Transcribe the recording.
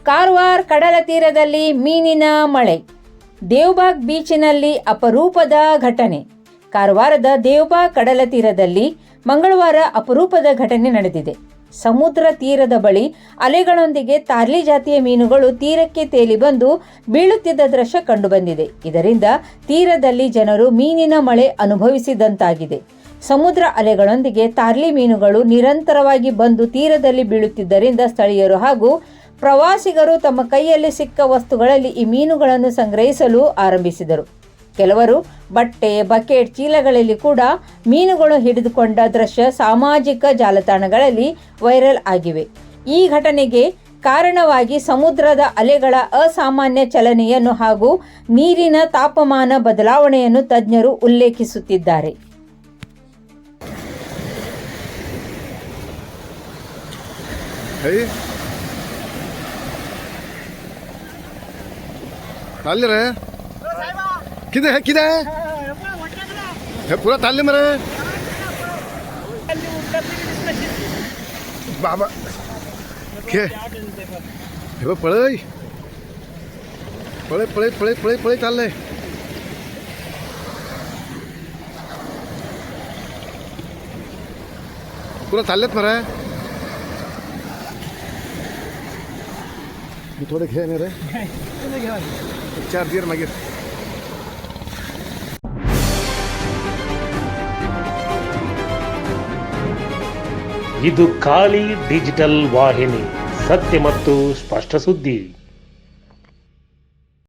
ಕಾರವಾರ ಕಡಲ ತೀರದಲ್ಲಿ ಮೀನಿನ ಮಳೆ. ದೇವಬಾಗ್ ಬೀಚಿನಲ್ಲಿ ಅಪರೂಪದ ಘಟನೆ. ಕಾರವಾರದ ದೇವಬಾಗ್ ಕಡಲ ತೀರದಲ್ಲಿ ಮಂಗಳವಾರ ಅಪರೂಪದ ಘಟನೆ ನಡೆದಿದೆ. ಸಮುದ್ರ ತೀರದ ಬಳಿ ಅಲೆಗಳೊಂದಿಗೆ ತಾರ್ಲಿ ಜಾತಿಯ ಮೀನುಗಳು ತೀರಕ್ಕೆ ತೇಲಿ ಬಂದು ಬೀಳುತ್ತಿದ್ದ ದೃಶ್ಯ ಕಂಡುಬಂದಿದೆ. ಇದರಿಂದ ತೀರದಲ್ಲಿ ಜನರು ಮೀನಿನ ಮಳೆ ಅನುಭವಿಸಿದಂತಾಗಿದೆ. ಸಮುದ್ರ ಅಲೆಗಳೊಂದಿಗೆ ತಾರ್ಲಿ ಮೀನುಗಳು ನಿರಂತರವಾಗಿ ಬಂದು ತೀರದಲ್ಲಿ ಬೀಳುತ್ತಿದ್ದರಿಂದ ಸ್ಥಳೀಯರು ಹಾಗೂ ಪ್ರವಾಸಿಗರು ತಮ್ಮ ಕೈಯಲ್ಲಿ ಸಿಕ್ಕ ವಸ್ತುಗಳಲ್ಲಿ ಈ ಮೀನುಗಳನ್ನು ಸಂಗ್ರಹಿಸಲು ಆರಂಭಿಸಿದರು. ಕೆಲವರು ಬಟ್ಟೆ, ಬಕೆಟ್, ಚೀಲಗಳಲ್ಲಿ ಕೂಡ ಮೀನುಗಳು ಹಿಡಿದುಕೊಂಡ ದೃಶ್ಯ ಸಾಮಾಜಿಕ ಜಾಲತಾಣಗಳಲ್ಲಿ ವೈರಲ್ ಆಗಿವೆ. ಈ ಘಟನೆಗೆ ಕಾರಣವಾಗಿ ಸಮುದ್ರದ ಅಲೆಗಳ ಅಸಾಮಾನ್ಯ ಚಲನೆಯನ್ನು ಹಾಗೂ ನೀರಿನ ತಾಪಮಾನ ಬದಲಾವಣೆಯನ್ನು ತಜ್ಞರು ಉಲ್ಲೇಖಿಸುತ್ತಿದ್ದಾರೆ. किधर है किधर है पूरा ताले में रहे बाबा के पड़े पड़े पड़े पड़े पड़े पड़े ताले पूरा ताले में रहे थोड़े घे मेरे 4 दियर मागे. ಇದು ಖಾಲಿ ಡಿಜಿಟಲ್ ವಾಹಿನಿ, ಸತ್ಯ ಮತ್ತು ಸ್ಪಷ್ಟ ಸುದ್ದಿ.